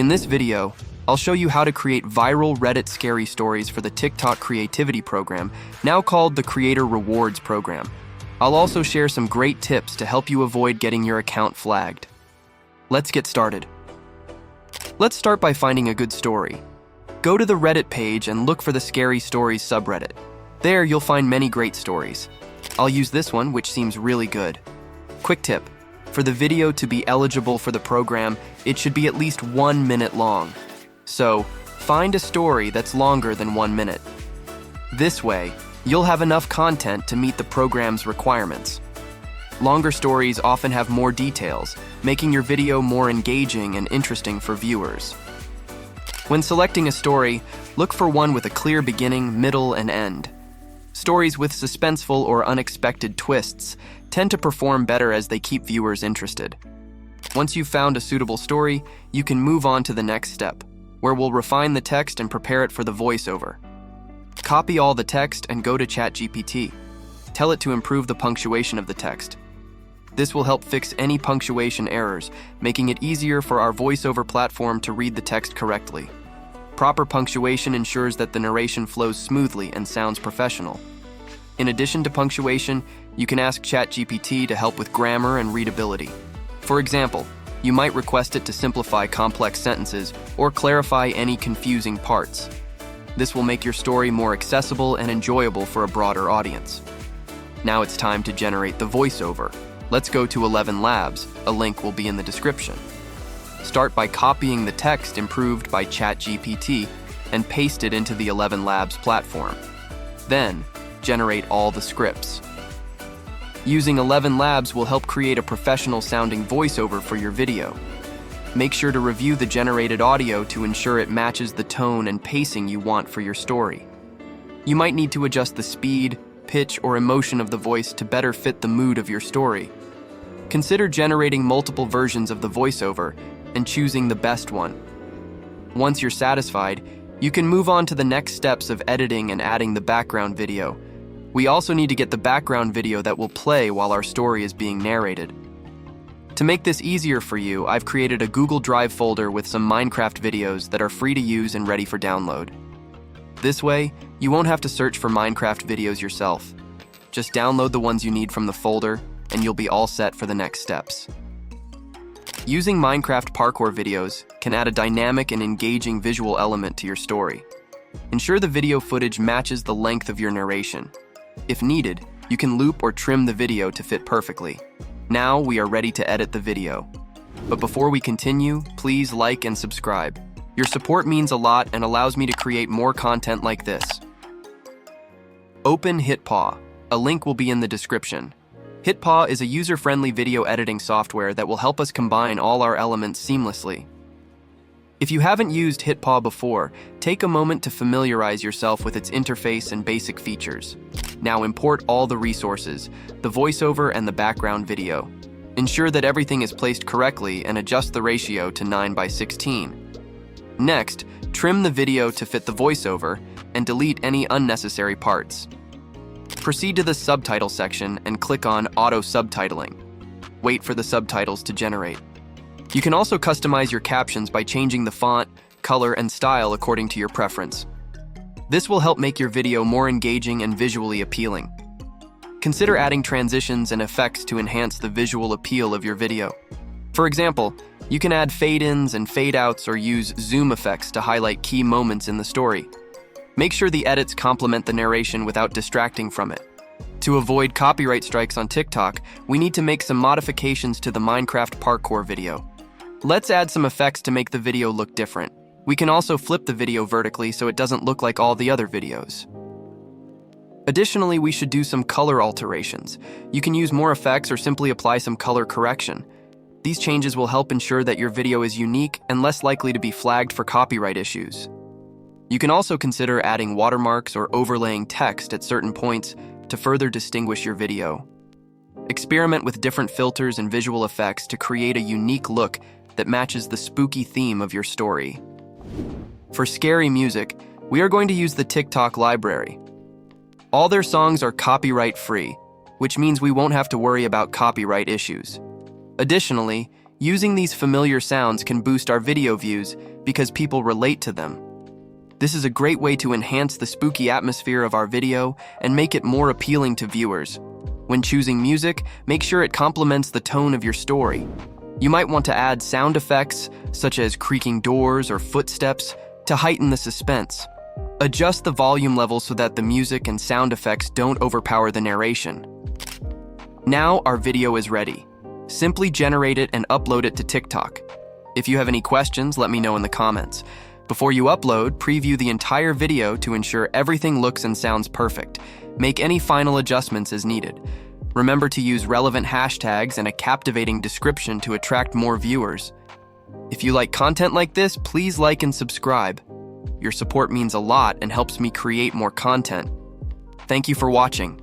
In this video, I'll show you how to create viral Reddit scary stories for the TikTok creativity program, now called the Creator Rewards program. I'll also share some great tips to help you avoid getting your account flagged. Let's get started. Let's start by finding a good story. Go to the Reddit page and look for the Scary Stories subreddit. There, you'll find many great stories. I'll use this one, which seems really good. Quick tip: for the video to be eligible for the program, it should be at least 1 minute long. So, find a story that's longer than 1 minute. This way, you'll have enough content to meet the program's requirements. Longer stories often have more details, making your video more engaging and interesting for viewers. When selecting a story, look for one with a clear beginning, middle, and end. Stories with suspenseful or unexpected twists tend to perform better as they keep viewers interested. Once you've found a suitable story, you can move on to the next step, where we'll refine the text and prepare it for the voiceover. Copy all the text and go to ChatGPT. Tell it to improve the punctuation of the text. This will help fix any punctuation errors, making it easier for our voiceover platform to read the text correctly. Proper punctuation ensures that the narration flows smoothly and sounds professional. In addition to punctuation, you can ask ChatGPT to help with grammar and readability. For example, you might request it to simplify complex sentences or clarify any confusing parts. This will make your story more accessible and enjoyable for a broader audience. Now it's time to generate the voiceover. Let's go to 11 Labs. A link will be in the description. Start by copying the text improved by ChatGPT and paste it into the 11 Labs platform. Then, generate all the scripts. Using 11 Labs will help create a professional-sounding voiceover for your video. Make sure to review the generated audio to ensure it matches the tone and pacing you want for your story. You might need to adjust the speed, pitch, or emotion of the voice to better fit the mood of your story. Consider generating multiple versions of the voiceover and choosing the best one. Once you're satisfied, you can move on to the next steps of editing and adding the background video. We also need to get the background video that will play while our story is being narrated. To make this easier for you, I've created a Google Drive folder with some Minecraft videos that are free to use and ready for download. This way, you won't have to search for Minecraft videos yourself. Just download the ones you need from the folder, and you'll be all set for the next steps. Using Minecraft parkour videos can add a dynamic and engaging visual element to your story. Ensure the video footage matches the length of your narration. If needed, you can loop or trim the video to fit perfectly. Now we are ready to edit the video. But before we continue, please like and subscribe. Your support means a lot and allows me to create more content like this. Open HitPaw. A link will be in the description. HitPaw is a user-friendly video editing software that will help us combine all our elements seamlessly. If you haven't used HitPaw before, take a moment to familiarize yourself with its interface and basic features. Now import all the resources, the voiceover and the background video. Ensure that everything is placed correctly and adjust the ratio to 9:16. Next, trim the video to fit the voiceover and delete any unnecessary parts. Proceed to the subtitle section and click on Auto Subtitling. Wait for the subtitles to generate. You can also customize your captions by changing the font, color, and style according to your preference. This will help make your video more engaging and visually appealing. Consider adding transitions and effects to enhance the visual appeal of your video. For example, you can add fade-ins and fade-outs or use zoom effects to highlight key moments in the story. Make sure the edits complement the narration without distracting from it. To avoid copyright strikes on TikTok, we need to make some modifications to the Minecraft parkour video. Let's add some effects to make the video look different. We can also flip the video vertically so it doesn't look like all the other videos. Additionally, we should do some color alterations. You can use more effects or simply apply some color correction. These changes will help ensure that your video is unique and less likely to be flagged for copyright issues. You can also consider adding watermarks or overlaying text at certain points to further distinguish your video. Experiment with different filters and visual effects to create a unique look that matches the spooky theme of your story. For scary music, we are going to use the TikTok library. All their songs are copyright-free, which means we won't have to worry about copyright issues. Additionally, Using these familiar sounds can boost our video views because people relate to them. This is a great way to enhance the spooky atmosphere of our video and make it more appealing to viewers. When choosing music, make sure it complements the tone of your story. You might want to add sound effects, such as creaking doors or footsteps, to heighten the suspense. Adjust the volume level so that the music and sound effects don't overpower the narration. Now our video is ready. Simply generate it and upload it to TikTok. If you have any questions, let me know in the comments. Before you upload, preview the entire video to ensure everything looks and sounds perfect. Make any final adjustments as needed. Remember to use relevant hashtags and a captivating description to attract more viewers. If you like content like this, please like and subscribe. Your support means a lot and helps me create more content. Thank you for watching.